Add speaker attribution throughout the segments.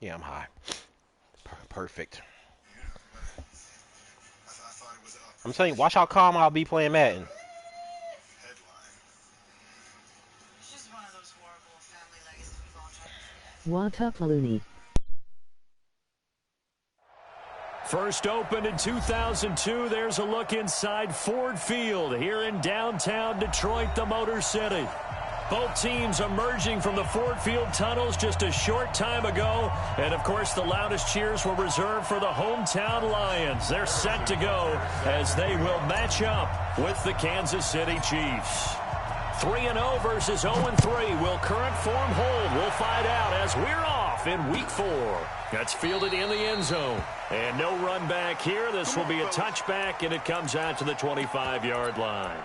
Speaker 1: Yeah, I'm high. Perfect. I'm saying, watch how calm I'll be playing Madden.
Speaker 2: Wantapaloonie.
Speaker 3: First opened in 2002. There's a look inside Ford Field here in downtown Detroit, the Motor City. Both teams emerging from the Ford Field tunnels just a short time ago. And, of course, the loudest cheers were reserved for the hometown Lions. They're set to go as they will match up with the Kansas City Chiefs. 3-0 versus 0-3. Will current form hold? We'll find out as we're off in Week 4. That's fielded in the end zone. And no run back here. This will be a touchback, and it comes out to the 25-yard line.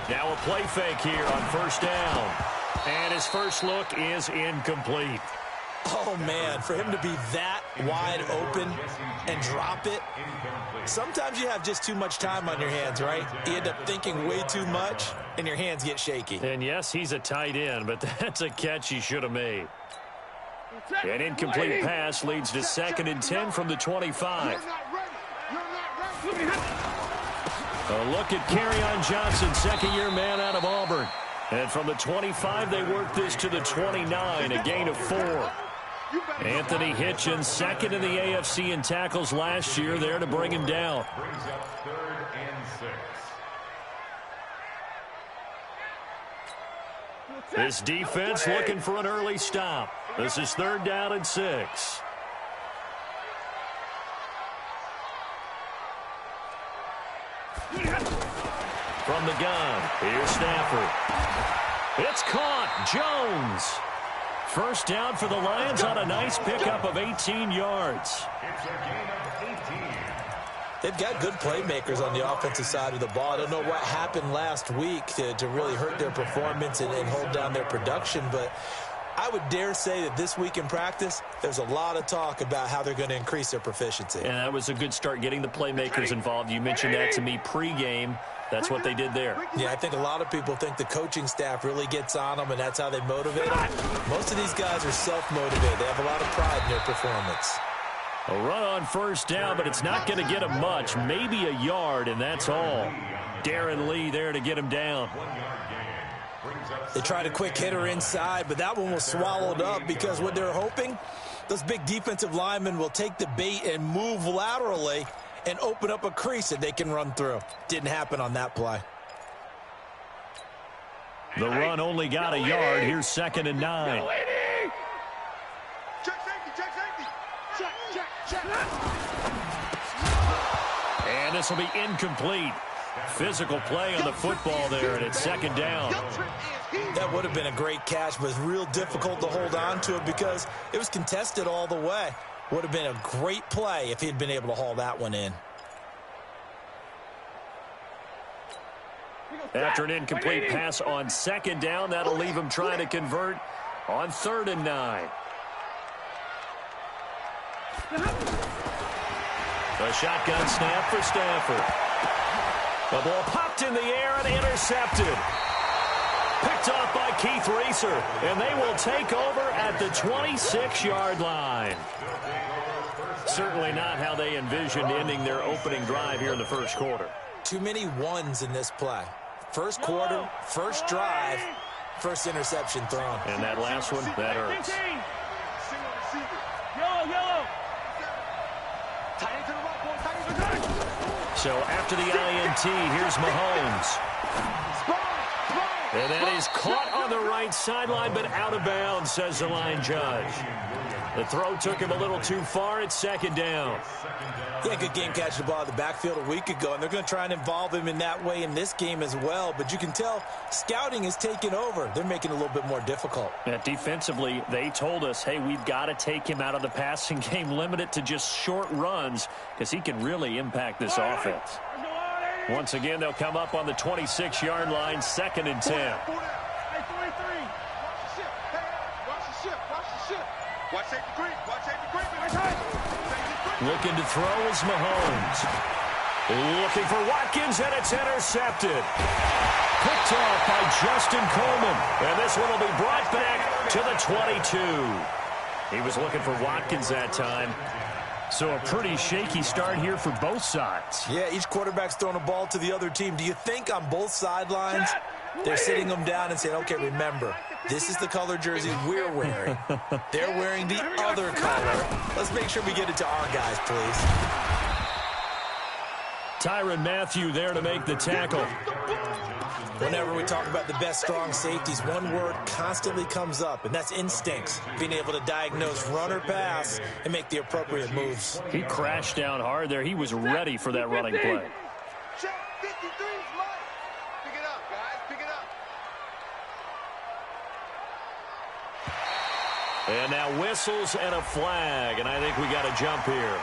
Speaker 3: Now a play fake here on first down. And his first look is incomplete.
Speaker 4: Oh, man, for him to be that wide open and drop it. Sometimes you have just too much time on your hands, right? You end up thinking way too much, and your hands get shaky.
Speaker 3: And, yes, he's a tight end, but that's a catch he should have made. An incomplete pass leads to 2nd and 10 from the 25. A look at Kerryon Johnson, second-year man out of Auburn. And from the 25, they work this to the 29, a gain of 4. Anthony Hitchens, second in the AFC in tackles last year, there to bring him down. This defense looking for an early stop. This is 3rd down and 6. From the gun, here's Stafford. It's caught. Jones. First down for the Lions on a nice pickup of 18 yards.
Speaker 4: They've got good playmakers on the offensive side of the ball. I don't know what happened last week to really hurt their performance and hold down their production, but I would dare say that this week in practice, there's a lot of talk about how they're going to increase their proficiency.
Speaker 3: And that was a good start, getting the playmakers involved. You mentioned that to me pregame. That's what they did there.
Speaker 4: Yeah, I think a lot of people think the coaching staff really gets on them, and that's how they motivate them. Most of these guys are self-motivated. They have a lot of pride in their performance.
Speaker 3: A run on first down, but it's not going to get him much. Maybe a yard, and that's all. Darren Lee there to get him down.
Speaker 4: They tried a quick hitter inside, but that one was swallowed up because what they're hoping, those big defensive linemen will take the bait and move laterally and open up a crease that they can run through. Didn't happen on that play.
Speaker 3: The run only got a yard. Here's 2nd and 9. And this will be incomplete. Physical play on the football there, and it's 2nd down.
Speaker 4: That would have been a great catch, but it's real difficult to hold on to it because it was contested all the way. Would have been a great play if he'd been able to haul that one in.
Speaker 3: After an incomplete pass on 2nd down, that'll leave him trying to convert on 3rd and 9. A shotgun snap for Stafford. The ball popped in the air and intercepted. Picked off by Keith Reeser, and they will take over at the 26-yard line. Certainly not how they envisioned ending their opening drive here in the first quarter.
Speaker 4: Too many ones in this play. First quarter, first drive, first interception thrown.
Speaker 3: And that last one, that hurts. So after the INT, here's Mahomes. And that is caught on the right sideline, but out of bounds, says the line judge. The throw took him a little too far. It's 2nd down.
Speaker 4: Yeah, good game catching the ball in the backfield a week ago, and they're going to try and involve him in that way in this game as well. But you can tell scouting is taking over. They're making it a little bit more difficult.
Speaker 3: Yeah, defensively, they told us, hey, we've got to take him out of the passing game, limit it to just short runs, because he can really impact this offense. Once again, they'll come up on the 26-yard line, 2nd and 10.
Speaker 2: Hey, 43. Watch the ship. Hey, watch the ship. Watch the ship. Watch safety green. Watch safety green.
Speaker 3: Looking to throw is Mahomes. Looking for Watkins, and it's intercepted. Picked off by Justin Coleman. And this one will be brought back to the 22. He was looking for Watkins that time. So a pretty shaky start here for both sides.
Speaker 4: Yeah, each quarterback's throwing a ball to the other team. Do you think on both sidelines they're sitting them down and saying, okay, remember, this is the color jersey we're wearing. They're wearing the other color. Let's make sure we get it to our guys, please.
Speaker 3: Tyrann Mathieu there to make the tackle.
Speaker 4: Whenever we talk about the best strong safeties, one word constantly comes up, and that's instincts. Being able to diagnose run or pass and make the appropriate moves.
Speaker 3: He crashed down hard there. He was ready for that running play.
Speaker 2: Check 53's light. Pick it up, guys. Pick it up.
Speaker 3: And now whistles and a flag, and I think we got a jump here.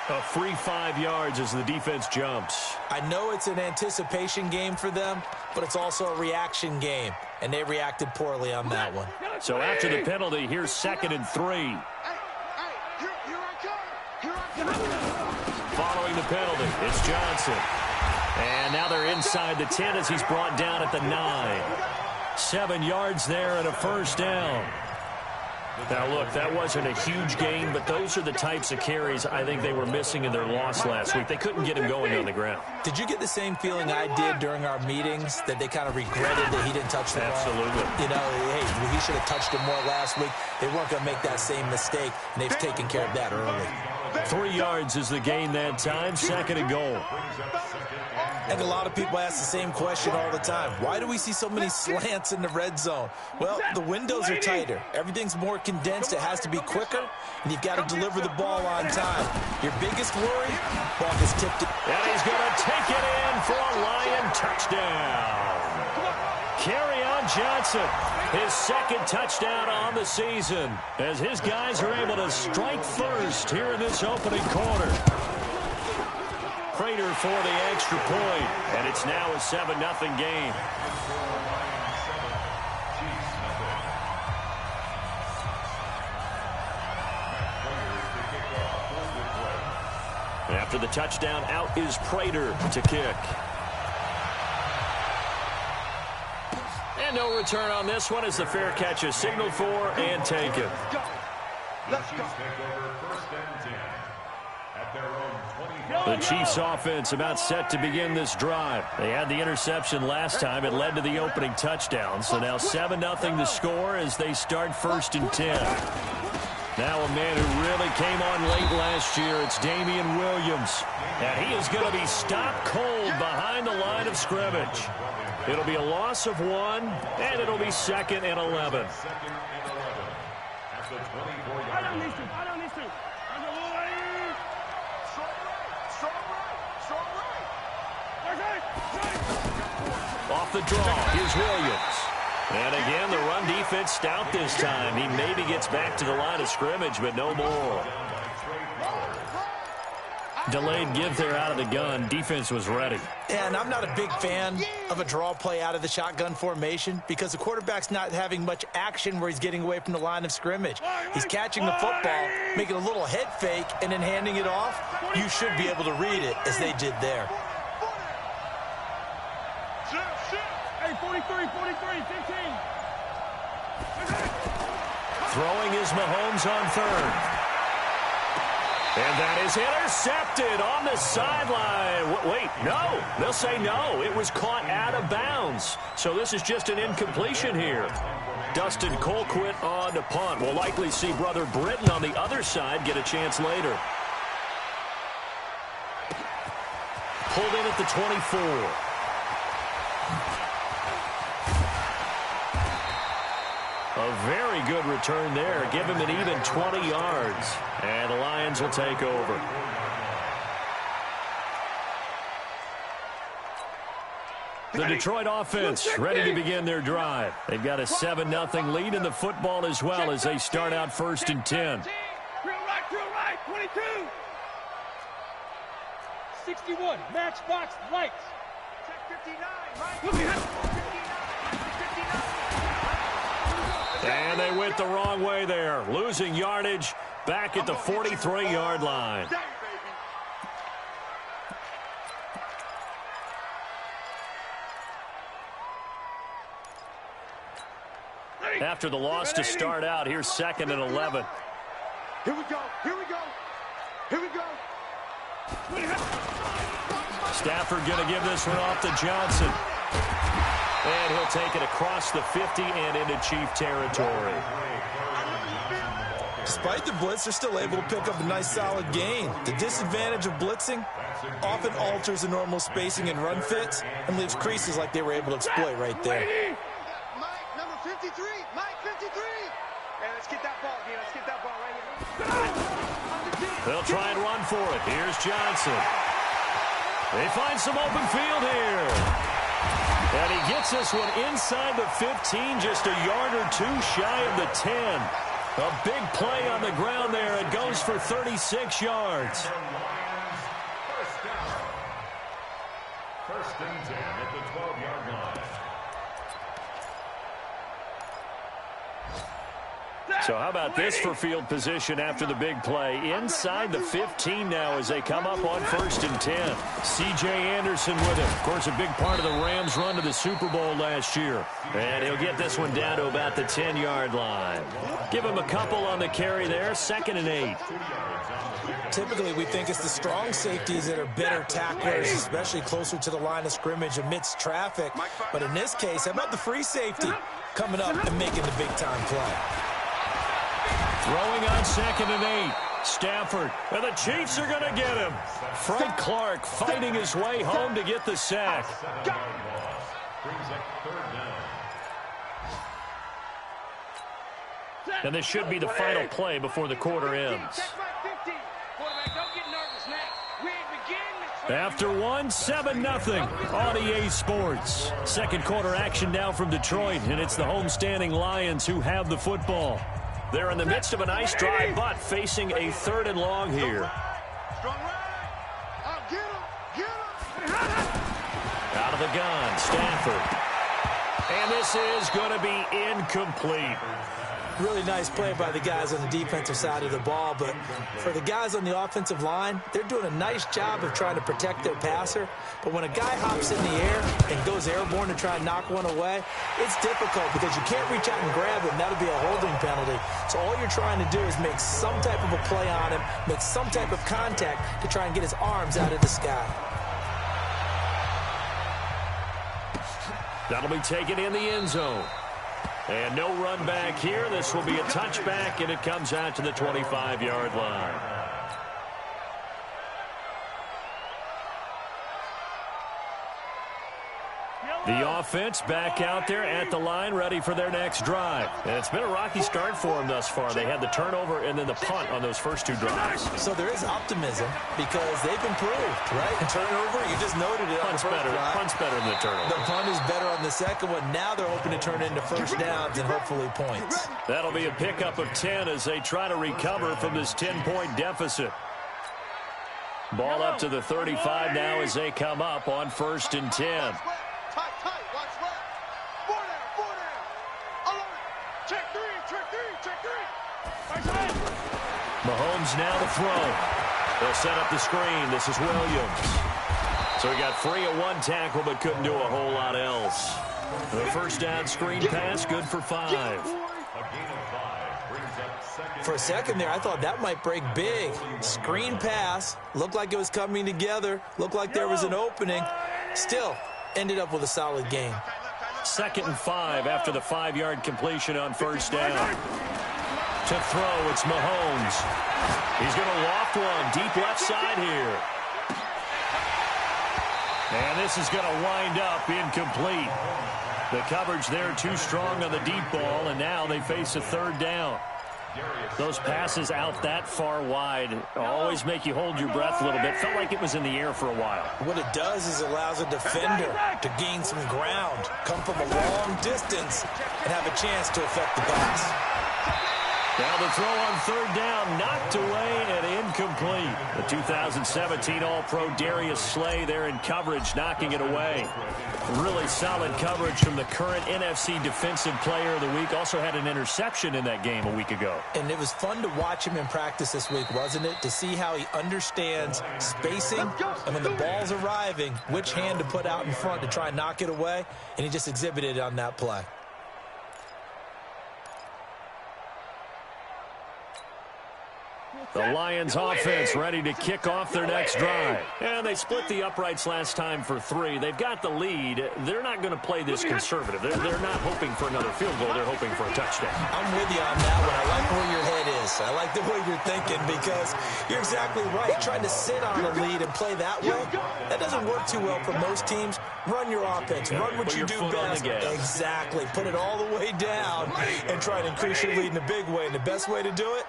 Speaker 3: A free 5 yards as the defense jumps.
Speaker 4: I know it's an anticipation game for them, but it's also a reaction game, and they reacted poorly on that one.
Speaker 3: So after the penalty, here's 2nd and 3.
Speaker 2: Hey, here I come. Here I come.
Speaker 3: Following the penalty, it's Johnson. And now they're inside the 10 as he's brought down at the 9. 7 yards there and a first down. Now, look, that wasn't a huge gain, but those are the types of carries I think they were missing in their loss last week. They couldn't get him going on the ground.
Speaker 4: Did you get the same feeling I did during our meetings, that they kind of regretted that he didn't touch the ball?
Speaker 3: Absolutely.
Speaker 4: You know, hey, he should have touched it more last week. They weren't going to make that same mistake, and they've taken care of that early.
Speaker 3: 3 yards is the gain that time, 2nd and goal.
Speaker 4: I think a lot of people ask the same question all the time. Why do we see so many slants in the red zone? Well, the windows are tighter. Everything's more condensed. It has to be quicker, and you've got to deliver the ball on time. Your biggest worry, ball gets tipped.
Speaker 3: And he's going to take it in for a Lion touchdown. Kerryon Johnson, his 2nd touchdown on the season, as his guys are able to strike first here in this opening quarter. Prater for the extra point, and it's now a 7-0 game. After the touchdown, out is Prater to kick. And no return on this one as the fair catch is signaled for and taken.
Speaker 2: Let's go.
Speaker 3: The Chiefs offense about set to begin this drive. They had the interception last time. It led to the opening touchdown. So now 7-0 the score as they start 1st and 10. Now a man who really came on late last year. It's Damian Williams. And he is going to be stopped cold behind the line of scrimmage. It'll be a loss of 1, and it'll be 2nd and 11. Off the draw, here's Williams. And again, the run defense stout this time. He maybe gets back to the line of scrimmage, but no more. Delayed give there out of the gun. Defense was ready.
Speaker 4: Yeah, and I'm not a big fan of a draw play out of the shotgun formation because the quarterback's not having much action where he's getting away from the line of scrimmage. He's catching the football, making a little head fake, and then handing it off. You should be able to read it as they did there.
Speaker 2: Hey, 43, 15.
Speaker 3: Throwing is Mahomes on 3rd. And that is intercepted on the sideline. Wait, no. They'll say no. It was caught out of bounds. So this is just an incompletion here. Dustin Colquitt on the punt. We'll likely see Brother Britton on the other side get a chance later. Pulled in at the 24. A very good return there. Give him an even 20 yards. And the Lions will take over. The Detroit offense ready to begin their drive. They've got a 7-0 lead in the football as well as they start out 1st and 10.
Speaker 2: Real right, 22. 61, matchbox lights.
Speaker 3: And they went the wrong way there, losing yardage back at the 43-yard line. After the loss to start out, here's 2nd and 11.
Speaker 2: Here we go. Here we go. Here we go.
Speaker 3: Stafford going to give this one off to Johnson. And he'll take it across the 50 and into Chief territory.
Speaker 4: Despite the blitz, they're still able to pick up a nice solid gain. The disadvantage of blitzing often alters the normal spacing and run fits and leaves creases like they were able to exploit right there.
Speaker 2: Mike, number 53. Mike, 53. Hey, let's get that ball again. Let's get that ball right here.
Speaker 3: They'll try and run for it. Here's Johnson. They find some open field here. And he gets this one inside the 15, just a yard or two shy of the 10. A big play on the ground there. It goes for 36 yards.
Speaker 5: First and 10 at the 12-yard line.
Speaker 3: So how about this for field position after the big play? Inside the 15 now as they come up on 1st and 10. C.J. Anderson with it. Of course, a big part of the Rams' run to the Super Bowl last year. And he'll get this one down to about the 10-yard line. Give him a couple on the carry there. 2nd and 8.
Speaker 4: Typically, we think it's the strong safeties that are better tacklers, especially closer to the line of scrimmage amidst traffic. But in this case, how about the free safety coming up and making the big-time play?
Speaker 3: Throwing on 2nd and 8. Stafford. And the Chiefs are going to get him. Frank Clark fighting his way home to get the sack. And this should be the final play before the quarter ends. After one, 7-0 on EA Sports. Second quarter action now from Detroit, and it's the homestanding Lions who have the football. They're in the midst of a nice drive, but facing a 3rd and long here. Out of the gun, Stafford. And this is going to be incomplete.
Speaker 4: Really nice play by the guys on the defensive side of the ball, but for the guys on the offensive line, they're doing a nice job of trying to protect their passer. But when a guy hops in the air and goes airborne to try and knock one away, it's difficult because you can't reach out and grab him. That'll be a holding penalty. So all you're trying to do is make some type of a play on him, make some type of contact to try and get his arms out of the sky.
Speaker 3: That'll be taken in the end zone. And no run back here. This will be a touchback, and it comes out to the 25-yard line. The offense back out there at the line, ready for their next drive. And it's been a rocky start for them thus far. They had the turnover and then the punt on those first 2 drives.
Speaker 4: So there is optimism because they've improved, right? Turnover, you just noted it.
Speaker 3: Punt's better. Punt's better than the turnover.
Speaker 4: The punt is better on the second one. Now they're hoping to turn it into first downs and hopefully points.
Speaker 3: That'll be a pickup of 10 as they try to recover from this 10-point deficit. Ball up to the 35 now as they come up on 1st and 10. Mahomes now to throw. They'll set up the screen. This is Williams. So he got free of 1 tackle but couldn't do a whole lot else. The first down screen pass, good for 5.
Speaker 4: For a second there, I thought that might break big. Screen pass. Looked like it was coming together. Looked like there was an opening. Still, ended up with a solid game.
Speaker 3: 2nd and 5 after the 5-yard completion on first down. To throw, it's Mahomes. He's going to loft one deep left side here. And this is going to wind up incomplete. The coverage there too strong on the deep ball, and now they face a 3rd down. Those passes out that far wide always make you hold your breath a little bit. Felt like it was in the air for a while.
Speaker 4: What it does is allows a defender to gain some ground, come from a long distance, and have a chance to affect the pass.
Speaker 3: Now the throw on third down, knocked away and incomplete. The 2017 All-Pro Darius Slay there in coverage, knocking it away. Really solid coverage from the current NFC Defensive Player of the Week. Also had an interception in that game a week ago.
Speaker 4: And it was fun to watch him in practice this week, wasn't it? To see how he understands spacing and when the ball's arriving, which hand to put out in front to try and knock it away. And he just exhibited it on that play.
Speaker 3: The Lions offense ready to kick off their next drive. And they split the uprights last time for 3. They've got the lead. They're not going to play this conservative. They're not hoping for another field goal. They're hoping for a touchdown.
Speaker 4: I'm with you on that one. I like where your head is. I like the way you're thinking because you're exactly right. Trying to sit on a lead and play that way, that doesn't work too well for most teams. Run your offense. Run what you do best. Exactly. Put it all the way down and try and increase your lead in a big way. And the best way to do it,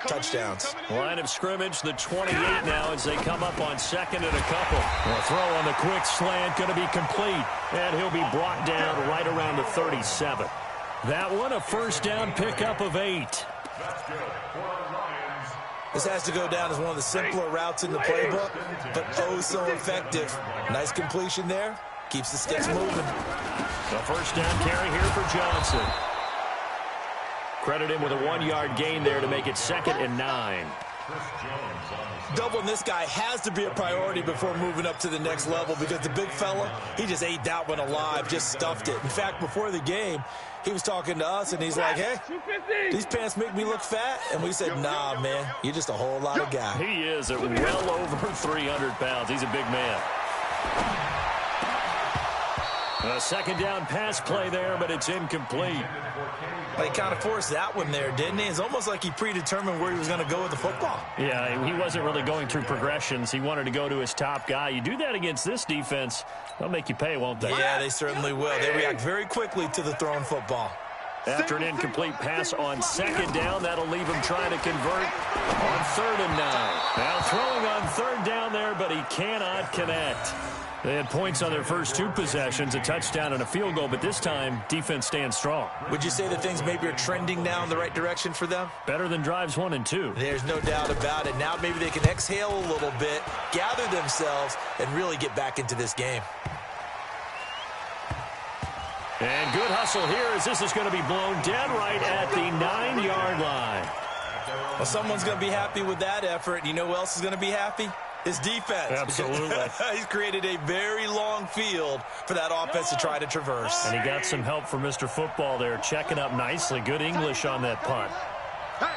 Speaker 4: touchdowns.
Speaker 3: Line of scrimmage, the 28 now as they come up on second and a couple. The throw on the quick slant going to be complete, and he'll be brought down right around the 37. That one, a first down pickup of 8.
Speaker 4: This has to go down as one of the simpler routes in the playbook, but oh so effective. Nice completion there. Keeps the sticks moving.
Speaker 3: The first down carry here for Johnson. Credit him with a 1-yard gain there to make it 2nd and 9.
Speaker 4: Doubling this guy has to be a priority before moving up to the next level because the big fella, he just ate that one alive, just stuffed it. In fact, before the game, he was talking to us, and he's like, hey, these pants make me look fat? And we said, nah, man, you're just a whole lot of guy.
Speaker 3: He is at well over 300 pounds. He's a big man. A second down pass play there, but it's incomplete.
Speaker 4: He kind of forced that one there, didn't he? It's almost like he predetermined where he was going to go with the football.
Speaker 3: Yeah, he wasn't really going through progressions. He wanted to go to his top guy. You do that against this defense, they'll make you pay, won't they?
Speaker 4: Yeah, they certainly will. They react very quickly to the thrown football.
Speaker 3: After an incomplete pass on second down, that'll leave him trying to convert on 3rd and 9. Now throwing on 3rd down there, but he cannot connect. They had points on their first 2 possessions, a touchdown and a field goal, but this time, defense stands strong.
Speaker 4: Would you say that things maybe are trending now in the right direction for them?
Speaker 3: Better than drives 1 and 2.
Speaker 4: There's no doubt about it. Now maybe they can exhale a little bit, gather themselves, and really get back into this game.
Speaker 3: And good hustle here as this is going to be blown dead right at the 9-yard line.
Speaker 4: Well, someone's going to be happy with that effort. You know who else is going to be happy? His defense.
Speaker 3: Absolutely.
Speaker 4: He's created a very long field for that offense to try to traverse.
Speaker 3: And he got some help from Mr. Football there, checking up nicely. Good English on that punt.
Speaker 2: Hey,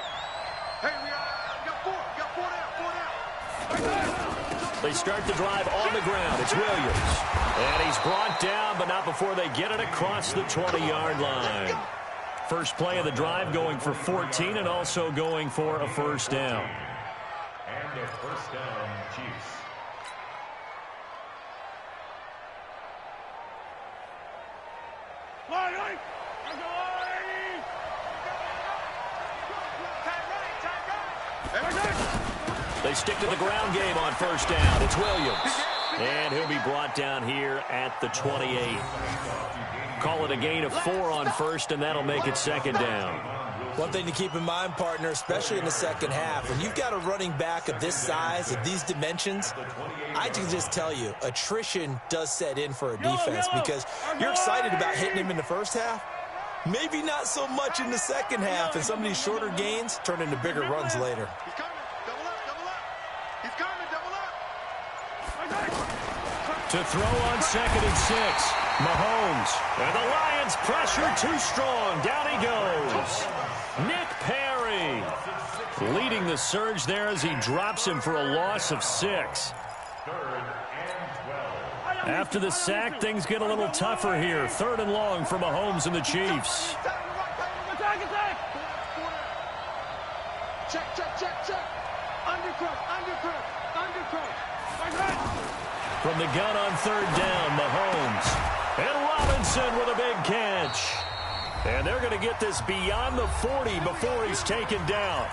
Speaker 2: we got 4 down.
Speaker 3: They start the drive on the ground. It's Williams. And he's brought down, but not before they get it across the 20-yard line. First play of the drive going for 14 and also going for a first down.
Speaker 5: And a first down, Chiefs.
Speaker 3: They stick to the ground game on first down. It's Williams. And he'll be brought down here at the 28. Call it a gain of 4 on first, and that'll make it 2nd down.
Speaker 4: One thing to keep in mind, partner, especially in the second half, when you've got a running back of this size, of these dimensions, I can just tell you, attrition does set in for a defense because you're excited about hitting him in the first half. Maybe not so much in the second half, and some of these shorter gains turn into bigger runs later.
Speaker 2: He's coming. Double up, double up. He's coming, double up.
Speaker 3: To throw on 2nd and 6. Mahomes. And the Lions pressure too strong. Down he goes. Nick Perry leading the surge there as he drops him for a loss of 6. After the sack, things get a little tougher here. 3rd and long for Mahomes and the Chiefs.
Speaker 2: Check. Undercut.
Speaker 3: From the gun on 3rd down, Mahomes. And Robinson with a big catch. And they're going to get this beyond the 40 before he's taken down.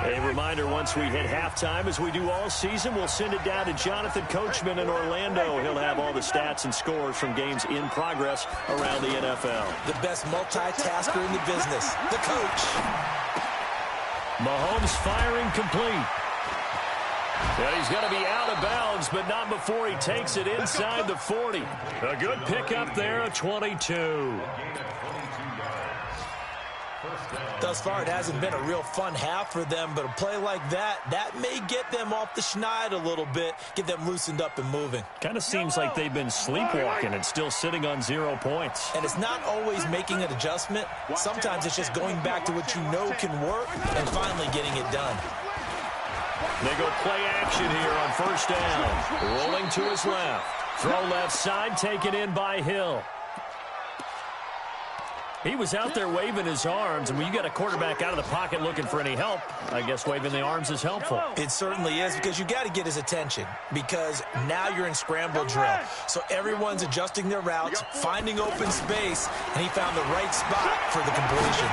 Speaker 3: A reminder, once we hit halftime, as we do all season, we'll send it down to Jonathan Coachman in Orlando. He'll have all the stats and scores from games in progress around the NFL.
Speaker 4: The best multitasker in the business, the coach.
Speaker 3: Mahomes firing complete. And he's going to be out of bounds, but not before he takes it inside the 40. A good pickup there, a 22.
Speaker 4: Thus far, it hasn't been a real fun half for them, but a play like that may get them off the schneid a little bit, get them loosened up and moving.
Speaker 3: Kind of seems like they've been sleepwalking and still sitting on 0 points.
Speaker 4: And it's not always making an adjustment. Sometimes it's just going back to what you know can work and finally getting it done.
Speaker 3: They go play action here on first down. Rolling to his left. Throw left side, taken in by Hill. He was out there waving his arms, and when you got a quarterback out of the pocket looking for any help, I guess waving the arms is helpful.
Speaker 4: It certainly is, because you got to get his attention, because now you're in scramble drill. So everyone's adjusting their routes, finding open space, and he found the right spot for the completion.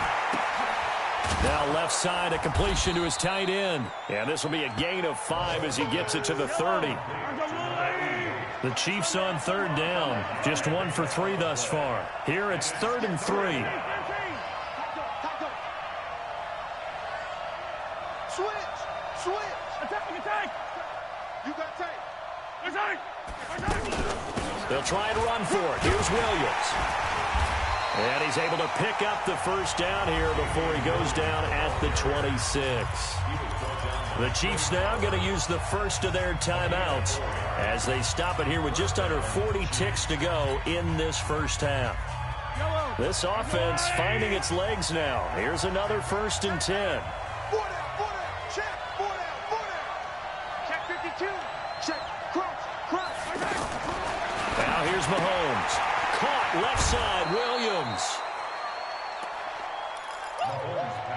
Speaker 3: Now left side, a completion to his tight end. And this will be a gain of 5 as he gets it to the 30. The Chiefs on third down. Just 1 for 3 thus far. Here it's 3rd and 3.
Speaker 2: Switch. Attack. You got tape. Attack.
Speaker 3: They'll try and run for it. Here's Williams. And he's able to pick up the first down here before he goes down at the 26. The Chiefs now going to use the first of their timeouts as they stop it here with just under 40 ticks to go in this first half. This offense finding its legs now. Here's another 1st and 10.
Speaker 2: 4 down. Check. 4 down. Check 52. Check. Cross.
Speaker 3: Now here's Mahomes. Caught left side, Williams.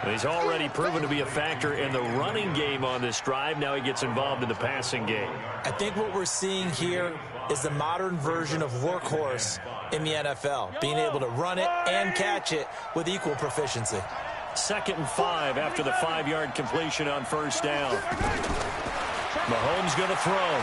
Speaker 3: He's already proven to be a factor in the running game on this drive. Now he gets involved in the passing game.
Speaker 4: I think what we're seeing here is the modern version of workhorse in the NFL, being able to run it and catch it with equal proficiency.
Speaker 3: 2nd and 5 after the 5-yard completion on first down. Mahomes going to throw.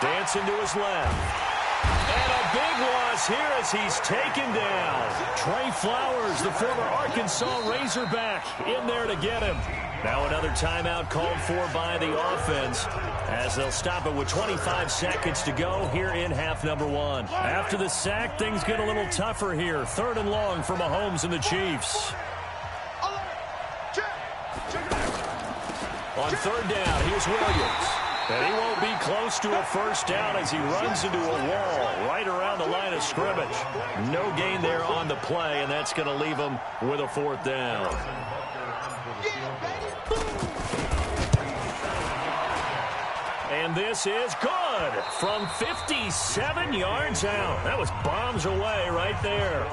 Speaker 3: Dancing to his left. And a big loss here as he's taken down. Trey Flowers, the former Arkansas Razorback, in there to get him. Now another timeout called for by the offense as they'll stop it with 25 seconds to go here in half number 1. After the sack, things get a little tougher here. 3rd and long for Mahomes and the Chiefs. On 3rd down, here's Williams. And he won't be close to a first down as he runs into a wall right around the line of scrimmage. No gain there on the play, and that's going to leave him with a 4th down. And this is good from 57 yards out. That was bombs away right there.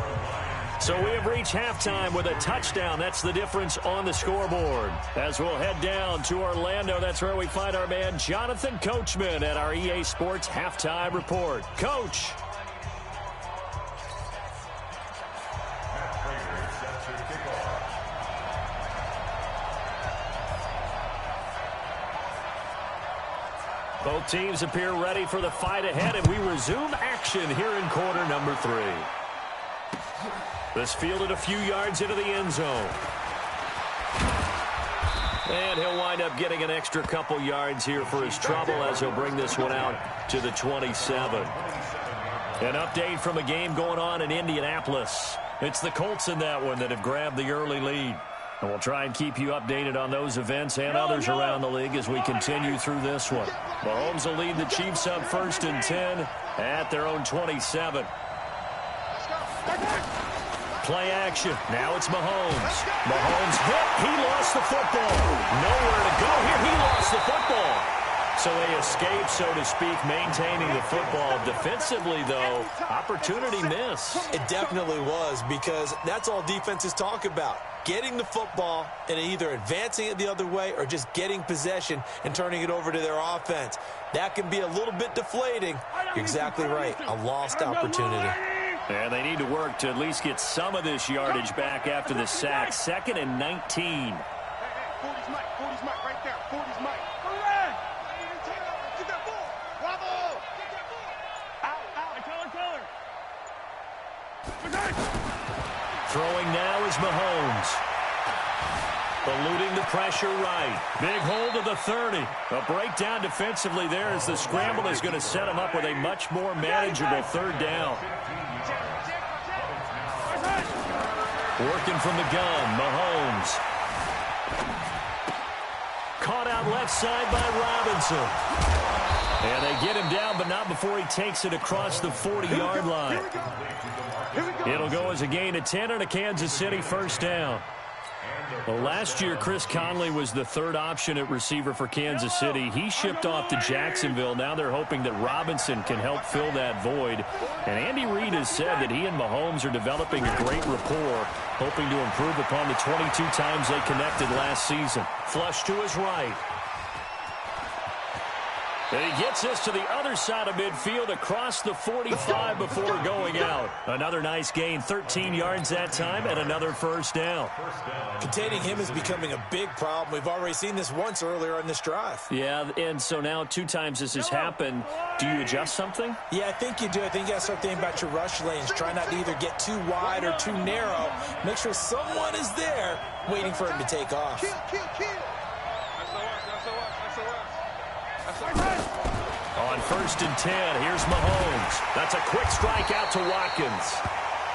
Speaker 3: So we have reached halftime with a touchdown. That's the difference on the scoreboard. As we'll head down to Orlando, that's where we find our man Jonathan Coachman at our EA Sports Halftime Report. Coach. Both teams appear ready for the fight ahead, and we resume action here in quarter number 3. This fielded a few yards into the end zone. And he'll wind up getting an extra couple yards here for his trouble as he'll bring this one out to the 27. An update from a game going on in Indianapolis. It's the Colts in that one that have grabbed the early lead. And we'll try and keep you updated on those events and others around the league as we continue through this one. Mahomes will lead the Chiefs up 1st and 10 at their own 27. Play action. Now it's Mahomes. Mahomes hit. He lost the football. Nowhere to go here. He lost the football. So they escape, so to speak, maintaining the football. Defensively, though, opportunity miss.
Speaker 4: It definitely was, because that's all defenses talk about. Getting the football and either advancing it the other way or just getting possession and turning it over to their offense. That can be a little bit deflating. You're exactly right. A lost opportunity.
Speaker 3: And they need to work to at least get some of this yardage back after the sack. 2nd and 19.
Speaker 2: 40's Mike. 40's Mike right there. 40's Mike. Get that ball. Bravo. Get that ball. Out. Color.
Speaker 3: Throwing now is Mahomes. Eluding the pressure right. Big hold of the 30. A breakdown defensively there as the scramble is going to set him up with a much more manageable third down. Working from the gun, Mahomes. Caught out left side by Robinson. And they get him down, but not before he takes it across the 40-yard line. It'll go as a gain of 10 and a Kansas City first down. Well, last year, Chris Conley was the third option at receiver for Kansas City. He shipped off to Jacksonville. Now they're hoping that Robinson can help fill that void. And Andy Reid has said that he and Mahomes are developing a great rapport, hoping to improve upon the 22 times they connected last season. Flush to his right. And he gets this to the other side of midfield across the 45 before going out. Another nice gain, 13 yards that time, and another first down.
Speaker 4: Containing him is becoming a big problem. We've already seen this once earlier on this drive.
Speaker 3: Yeah, and so now 2 times this has happened. Do you adjust something?
Speaker 4: Yeah, I think you do. I think you got to start thinking about your rush lanes. Try not to either get too wide or too narrow. Make sure someone is there waiting for him to take off.
Speaker 2: Kill.
Speaker 3: On 1st and 10, here's Mahomes. That's a quick strike out to Watkins.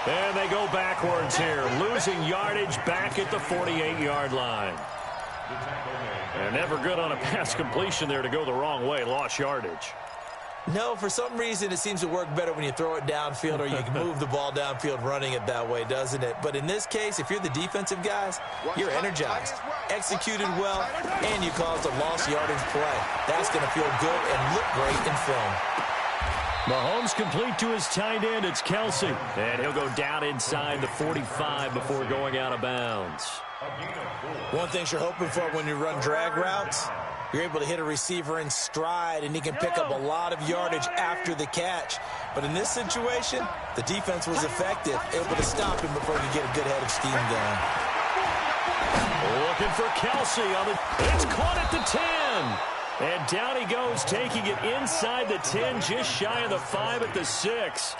Speaker 3: And they go backwards here, losing yardage back at the 48-yard line. And never good on a pass completion there to go the wrong way, lost yardage.
Speaker 4: No, for some reason it seems to work better when you throw it downfield or you can move the ball downfield running it that way, doesn't it? But in this case, if you're the defensive guys, you're energized, executed well, and you caused a lost yardage play. That's going to feel good and look great in film.
Speaker 3: Mahomes complete to his tight end. It's Kelsey. And he'll go down inside the 45 before going out of bounds.
Speaker 4: One thing you're hoping for when you run drag routes, you're able to hit a receiver in stride, and he can pick up a lot of yardage after the catch. But in this situation, the defense was effective, able to stop him before he could get a good head of steam going.
Speaker 3: Looking for Kelsey. It's caught at the 10. And down he goes, taking it inside the 10, just shy of the 5 at the 6.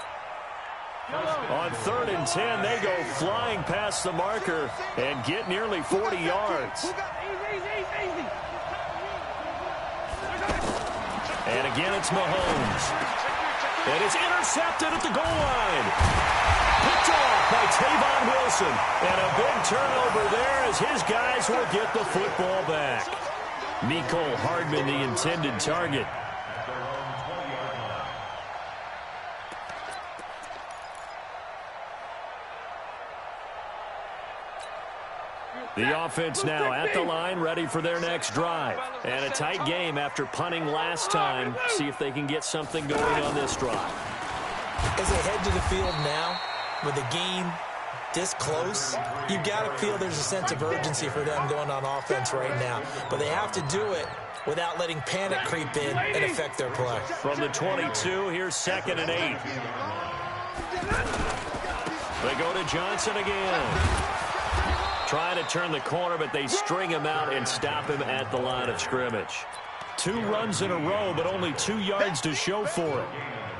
Speaker 3: On 3rd and 10, they go flying past the marker and get nearly 40 yards. And again, it's Mahomes. And it's intercepted at the goal line. Picked off by Tavon Wilson. And a big turnover there as his guys will get the football back. Mecole Hardman, the intended target. The offense now at the line, ready for their next drive. And a tight game after punting last time. See if they can get something going on this drive.
Speaker 4: As they head to the field now, with the game this close, you've got to feel there's a sense of urgency for them going on offense right now. But they have to do it without letting panic creep in and affect their play.
Speaker 3: From the 22, here's 2nd and 8. They go to Johnson again. Trying to turn the corner, but they string him out and stop him at the line of scrimmage. 2 runs in a row, but only 2 yards to show for it.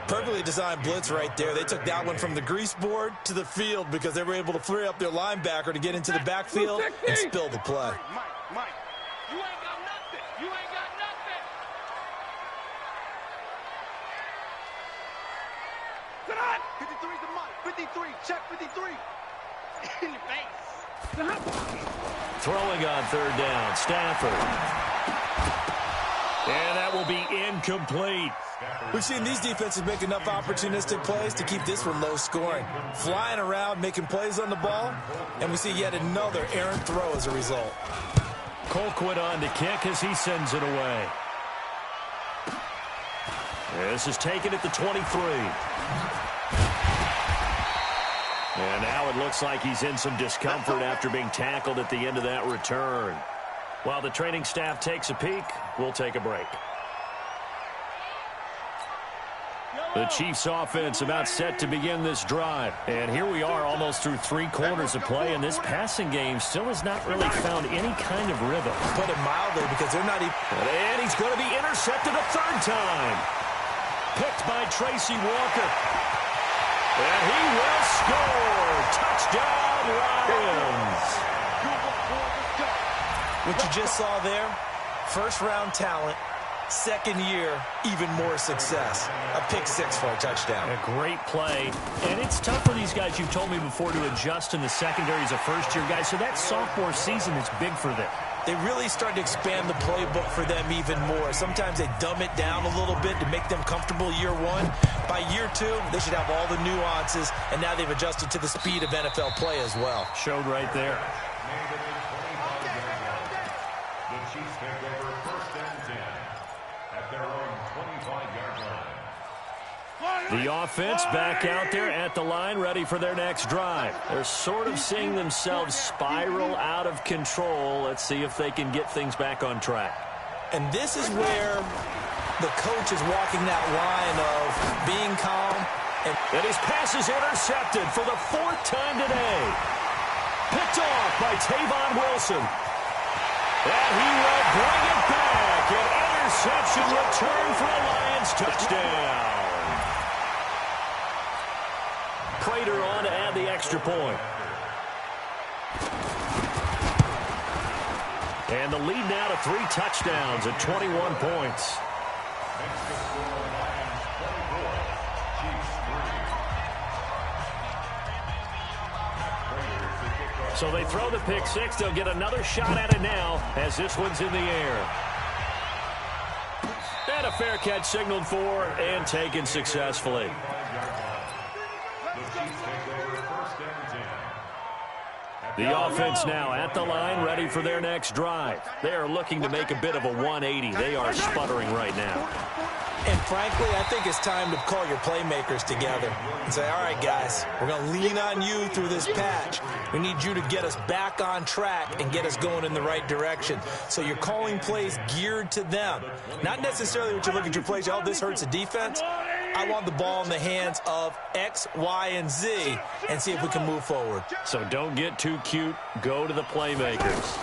Speaker 4: Perfectly designed blitz right there. They took that one from the grease board to the field because they were able to free up their linebacker to get into the backfield and spill the play.
Speaker 2: Mike, you ain't got nothing. You ain't got nothing. Sit on. 53 to Mike. 53. Check 53. In your face.
Speaker 3: Throwing on 3rd down, Stafford. And that will be incomplete.
Speaker 4: We've seen these defenses make enough opportunistic plays to keep this one low scoring. Flying around, making plays on the ball, and we see yet another errant throw as a result.
Speaker 3: Colquitt on to kick as he sends it away. This is taken at the 23. And now it looks like he's in some discomfort after being tackled at the end of that return. While the training staff takes a peek, we'll take a break. The Chiefs offense about set to begin this drive. And here we are almost through 3 quarters of play, and this passing game still has not really found any kind of rhythm.
Speaker 4: Put it mildly, because they're not even...
Speaker 3: And he's going to be intercepted a 3rd time. Picked by Tracy Walker. And he will score. Touchdown, Lions.
Speaker 4: What you just saw there, first-round talent, second year, even more success. A pick 6 for a touchdown.
Speaker 3: A great play. And it's tough for these guys, you've told me before, to adjust in the secondary as a first-year guy. So that sophomore season is big for them.
Speaker 4: They really started to expand the playbook for them even more. Sometimes they dumb it down a little bit to make them comfortable year 1. By year 2, they should have all the nuances, and now they've adjusted to the speed of NFL play as well.
Speaker 3: Showed right there.
Speaker 5: The Chiefs take over 1st and 10 at their own 25-yard line.
Speaker 3: The offense back out there at the line, ready for their next drive. They're sort of seeing themselves spiral out of control. Let's see if they can get things back on track.
Speaker 4: And this is where the coach is walking that line of being calm.
Speaker 3: And his pass is intercepted for the 4th time today. Picked off by Tavon Wilson. And he will bring it back. An interception return for a Lions touchdown. Prater on to add the extra point. And the lead now to 3 touchdowns at 21 points. So they throw the pick 6. They'll get another shot at it now as this one's in the air. And a fair catch signaled for and taken successfully. The offense now at the line, ready for their next drive. They are looking to make a bit of a 180. They are sputtering right now.
Speaker 4: And frankly, I think it's time to call your playmakers together and say, all right, guys, we're going to lean on you through this patch. We need you to get us back on track and get us going in the right direction. So you're calling plays geared to them. Not necessarily what you look at your plays, oh, this hurts the defense. I want the ball in the hands of X, Y, and Z and see if we can move forward.
Speaker 3: So don't get too cute. Go to the playmakers.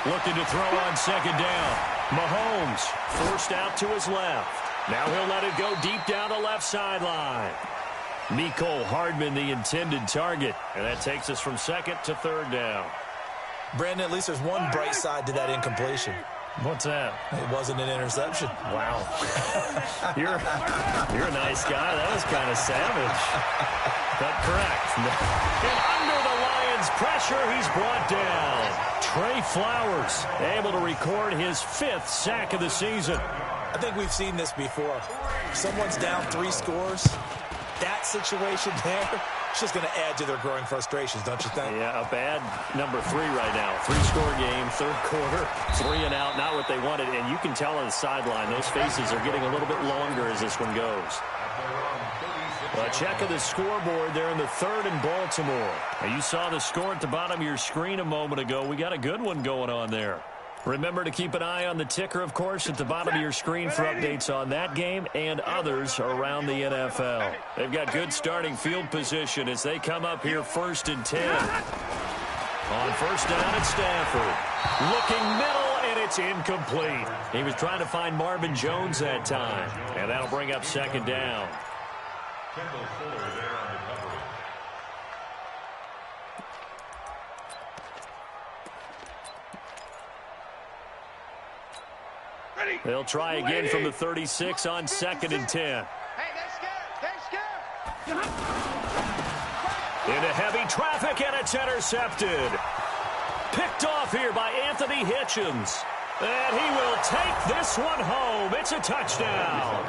Speaker 3: Looking to throw on 2nd down. Mahomes forced out to his left. Now he'll let it go deep down the left sideline. Mecole Hardman, the intended target. And that takes us from 2nd to 3rd down.
Speaker 4: Brandon, at least there's one bright side to that incompletion.
Speaker 3: What's that?
Speaker 4: It wasn't an interception.
Speaker 3: Wow. You're a nice guy. That was kind of savage. But correct. And under the Lions' pressure, he's brought down. Trey Flowers able to record his 5th sack of the season.
Speaker 4: I think we've seen this before. Someone's down 3 scores. That situation there, it's just going to add to their growing frustrations, don't you think?
Speaker 3: Yeah, a bad number 3 right now. 3-score game, 3rd quarter, 3 and out, not what they wanted. And you can tell on the sideline, those faces are getting a little bit longer as this one goes. A check of the scoreboard there in the 3rd in Baltimore. Now, you saw the score at the bottom of your screen a moment ago. We got a good one going on there. Remember to keep an eye on the ticker, of course, at the bottom of your screen for updates on that game and others around the NFL. They've got good starting field position as they come up here 1st and 10. On 1st down at Stafford. Looking middle, and it's incomplete. He was trying to find Marvin Jones that time. And that'll bring up 2nd down.
Speaker 5: Kendall Fuller there on the coverage.
Speaker 3: They'll try again from the 36 on 2nd and 10.
Speaker 2: Hey, they're scared.
Speaker 3: Into heavy traffic, and it's intercepted. Picked off here by Anthony Hitchens. And he will take this one home. It's a touchdown.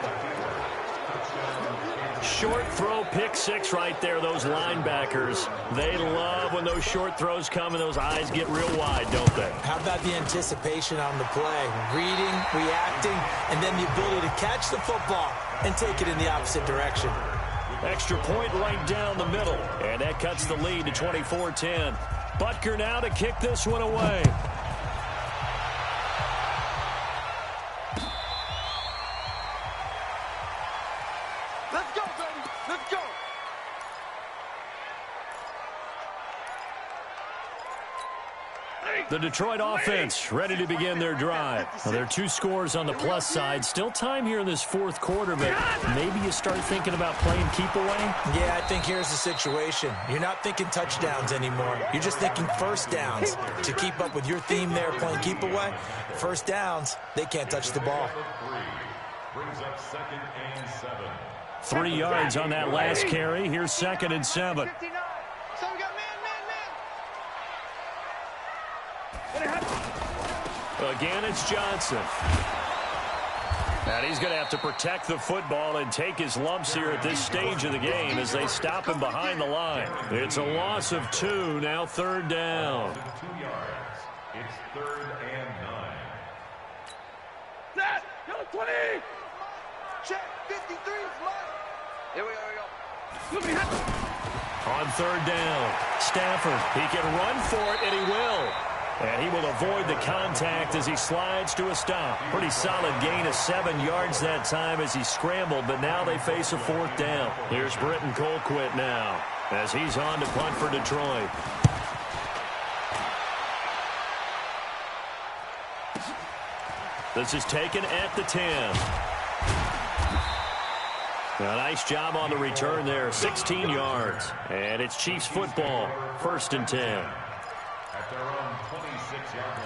Speaker 3: Short throw, pick 6 right there. Those linebackers, they love when those short throws come and those eyes get real wide, don't they?
Speaker 4: How about the anticipation on the play? Reading, reacting, and then the ability to catch the football and take it in the opposite direction.
Speaker 3: Extra point right down the middle. And that cuts the lead to 24-10. Butker now to kick this one away. The Detroit offense ready to begin their drive. Well, there are 2 scores on the plus side. Still time here in this fourth quarter, but maybe you start thinking about playing keep away?
Speaker 4: Yeah, I think here's the situation. You're not thinking touchdowns anymore. You're just thinking first downs. To keep up with your theme there, playing keep away, first downs, they can't touch the ball.
Speaker 5: Brings up 2nd and 7.
Speaker 3: 3 yards on that last carry. Here's 2nd and 7.
Speaker 2: So we got man.
Speaker 3: Again, it's Johnson. And he's going to have to protect the football and take his lumps here at this stage of the game as they stop him behind the line. It's a loss of 2, now 3rd down.
Speaker 5: 2 yards. It's 3rd and 9.
Speaker 2: Set. Yellow 20. Check. 53 is mine. Here we go.
Speaker 3: On 3rd down, Stafford, he can run for it, and he will. And he will avoid the contact as he slides to a stop. Pretty solid gain of 7 yards that time as he scrambled, but now they face a 4th down. Here's Britton Colquitt now as he's on to punt for Detroit. This is taken at the 10. A nice job on the return there, 16 yards. And it's Chiefs football, 1st and 10.
Speaker 5: At their own 26-yard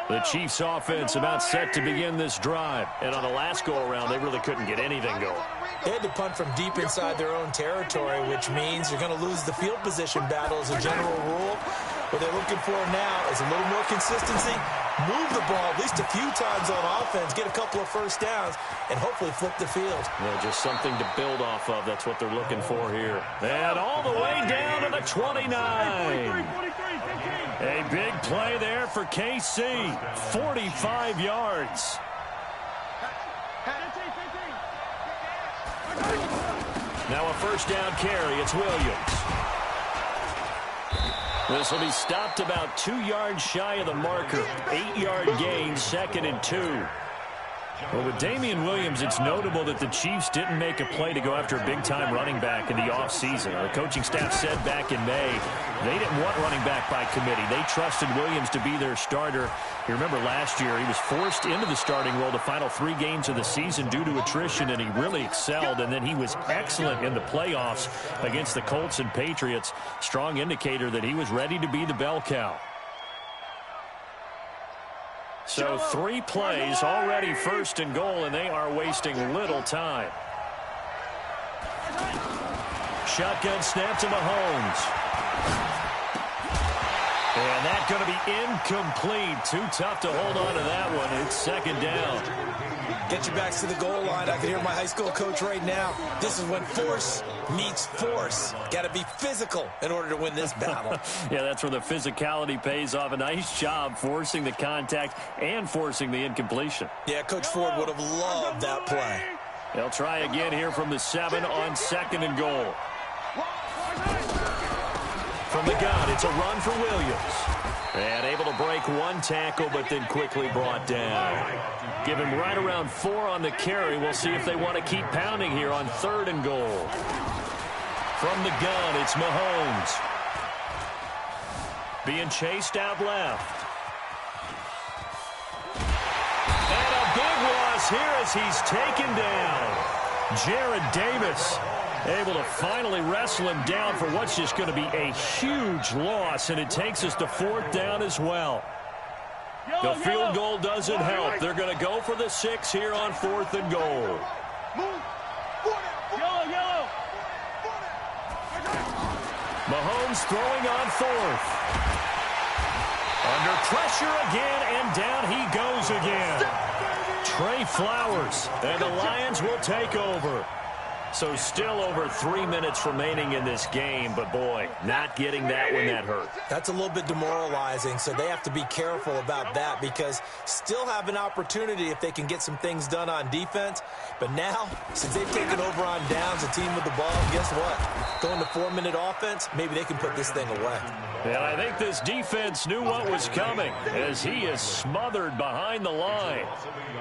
Speaker 5: line.
Speaker 3: The Chiefs offense about set to begin this drive. And on the last go-around, they really couldn't get anything going.
Speaker 4: They had to punt from deep inside their own territory, which means you're going to lose the field position battle as a general rule. What they're looking for now is a little more consistency, move the ball at least a few times on offense, get a couple of first downs, and hopefully flip the field.
Speaker 3: Yeah, just something to build off of. That's what they're looking for here. And all the way down to the 29. A big play there for KC. 45 yards. Now a first down carry. It's Williams. This will be stopped about 2 yards shy of the marker. 8-yard gain, 2nd and 2. Well, with Damian Williams, it's notable that the Chiefs didn't make a play to go after a big-time running back in the offseason. The coaching staff said back in May they didn't want running back by committee. They trusted Williams to be their starter. You remember last year he was forced into the starting role the final 3 games of the season due to attrition, and he really excelled, and then he was excellent in the playoffs against the Colts and Patriots. Strong indicator that he was ready to be the bell cow. So 3 plays, already 1st and goal, and they are wasting little time. Shotgun snap to Mahomes. And that's going to be incomplete. Too tough to hold on to that one. It's 2nd down.
Speaker 4: Get your backs to the goal line. I can hear my high school coach right now. This is when force meets force. Got to be physical in order to win this battle.
Speaker 3: Yeah, that's where the physicality pays off. A nice job forcing the contact and forcing the incompletion.
Speaker 4: Yeah, Coach Ford would have loved that play.
Speaker 3: They'll try again here from the 7 on 2nd and goal. From the gun, it's a run for Williams. And able to break 1 tackle, but then quickly brought down. Give him right around 4 on the carry. We'll see if they want to keep pounding here on 3rd and goal. From the gun, it's Mahomes. Being chased out left. And a big loss here as he's taken down. Jared Davis able to finally wrestle him down for what's just going to be a huge loss, and it takes us to 4th down as well. The field goal doesn't help. They're going to go for the 6 here on 4th and goal. Mahomes throwing on 4th. Under pressure again, and down he goes again. Trey Flowers, and the Lions will take over. So still over 3 minutes remaining in this game, but boy, not getting that one that hurt.
Speaker 4: That's a little bit demoralizing, so they have to be careful about that because still have an opportunity if they can get some things done on defense. But now, since they've taken over on downs, a team with the ball, guess what? Going to 4-minute offense, maybe they can put this thing away.
Speaker 3: And I think this defense knew what was coming as he is smothered behind the line.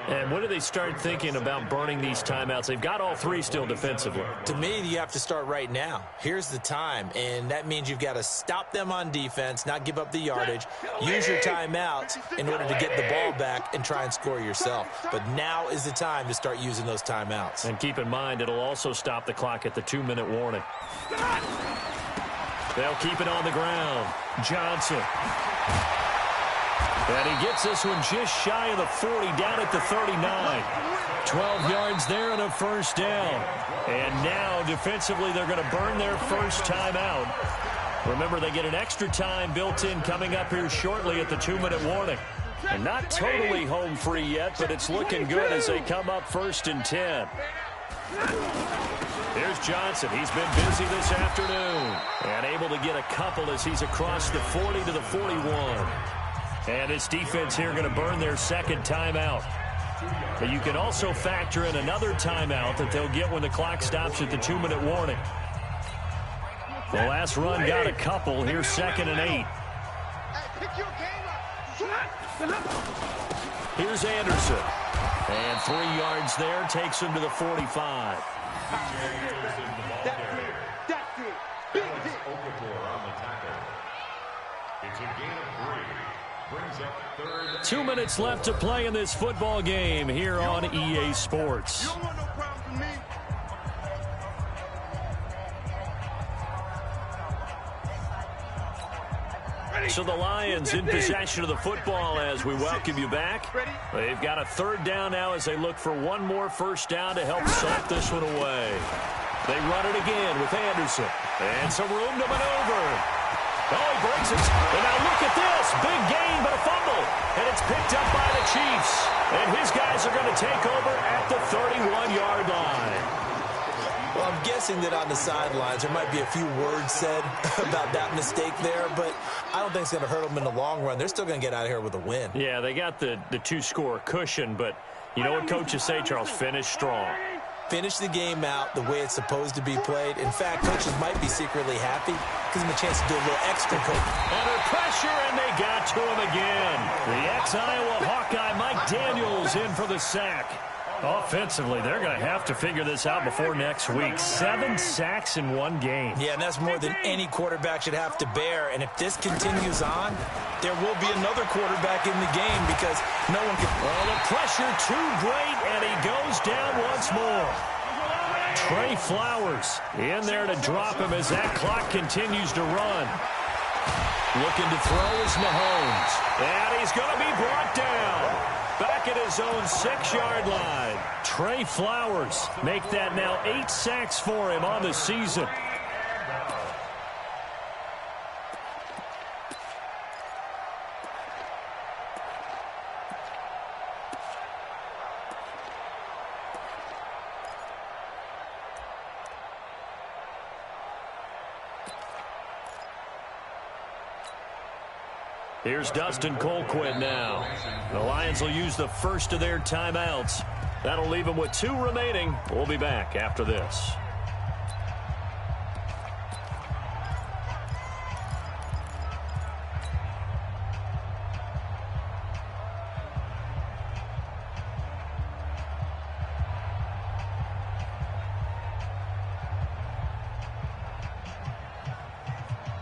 Speaker 3: And when do they start thinking about burning these timeouts? They've got all three still defensively.
Speaker 4: To me, you have to start right now. Here's the time, and that means you've got to stop them on defense, not give up the yardage, use your timeouts in order to get the ball back and try and score yourself. But now is the time to start using those timeouts.
Speaker 3: And keep in mind, it'll also stop the clock at the 2-minute warning. They'll keep it on the ground. Johnson. And he gets this one just shy of the 40, down at the 39. 12 yards there and a first down. And now, defensively, they're going to burn their first timeout. Remember, they get an extra time built in coming up here shortly at the 2-minute warning. And not totally home free yet, but it's looking good as they come up 1st and 10. Here's Johnson. He's been busy this afternoon and able to get a couple as he's across the 40 to the 41. And his defense here going to burn their second timeout. But you can also factor in another timeout that they'll get when the clock stops at the 2-minute warning. The last run got a couple. Here's 2nd and 8. Here's Anderson. And 3 yards there takes him to the 45.
Speaker 5: It's a gain of 3. Brings up 3rd.
Speaker 3: 2 minutes left to play in this football game here on EA Sports.
Speaker 2: You don't want no problems with me.
Speaker 3: So the Lions in possession of the football as we welcome you back. They've got a 3rd down now as they look for one more first down to help soak this one away. They run it again with Anderson. And some room to maneuver. Oh, he breaks it. And now look at this. Big gain, but a fumble. And it's picked up by the Chiefs. And his guys are going to take over at the 31-yard line.
Speaker 4: Well, I'm guessing that on the sidelines there might be a few words said about that mistake there, but I don't think it's going to hurt them in the long run. They're still going to get out of here with a win.
Speaker 3: Yeah, they got the 2-score cushion, but you know what coaches say, Charles? Finish strong.
Speaker 4: Finish the game out the way it's supposed to be played. In fact, coaches might be secretly happy. Gives them a chance to do a little extra coaching.
Speaker 3: Under pressure, and they got to him again. The ex-Iowa Hawkeye Mike Daniels in for the sack. Offensively, they're going to have to figure this out before next week. 7 sacks in one game.
Speaker 4: Yeah, and that's more than any quarterback should have to bear. And if this continues on, there will be another quarterback in the game because no one can...
Speaker 3: Well, the pressure too great, and he goes down once more. Trey Flowers in there to drop him as that clock continues to run. Looking to throw is Mahomes. And he's going to be brought down. Back at his own 6-yard line. Trey Flowers make that now 8 sacks for him on the season. Here's Dustin Colquitt now. The Lions will use the first of their timeouts. That'll leave them with 2 remaining. We'll be back after this.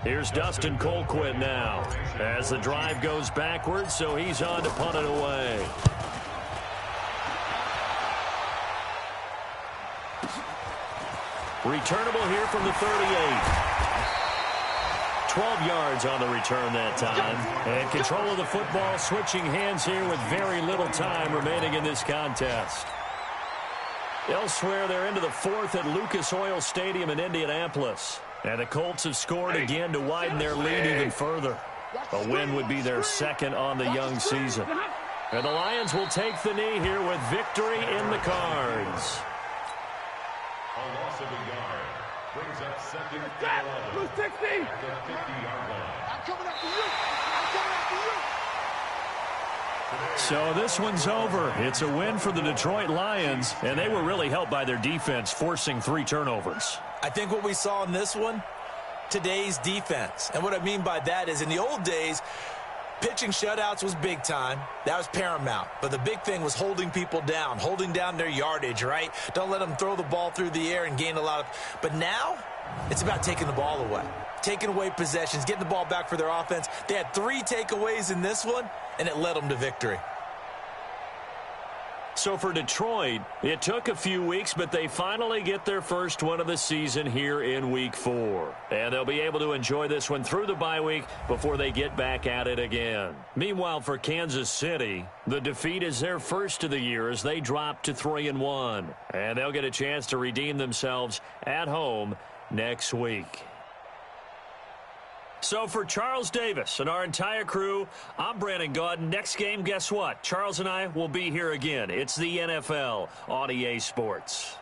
Speaker 3: Here's Dustin Colquitt now as the drive goes backwards, so he's on to punt it away. Returnable here from the 38. 12 yards on the return that time. And control of the football switching hands here with very little time remaining in this contest. Elsewhere, they're into the 4th at Lucas Oil Stadium in Indianapolis. And the Colts have scored again to widen their lead even further. A win would be their 2nd on the young season. And the Lions will take the knee here with victory in the cards.
Speaker 5: A loss of a yard. Brings up 2nd and 11.
Speaker 2: Blue 60.
Speaker 5: At the 50-yard line.
Speaker 2: I'm coming after you. I'm coming after you.
Speaker 3: So this one's over. It's a win for the Detroit Lions, and they were really helped by their defense, forcing 3 turnovers.
Speaker 4: I think what we saw in this one today's defense. And what I mean by that is in the old days, pitching shutouts was big time. That was paramount. But the big thing was holding people down, holding down their yardage, right? Don't let them throw the ball through the air and gain a lot of... But now, it's about taking the ball away. Taking away possessions, getting the ball back for their offense. They had 3 takeaways in this one, and it led them to victory.
Speaker 3: So for Detroit, it took a few weeks, but they finally get their first win of the season here in Week 4. And they'll be able to enjoy this one through the bye week before they get back at it again. Meanwhile, for Kansas City, the defeat is their first of the year as they drop to 3-1. And they'll get a chance to redeem themselves at home next week. So for Charles Davis and our entire crew, I'm Brandon Gaudin. Next game, guess what? Charles and I will be here again. It's the NFL on EA Sports.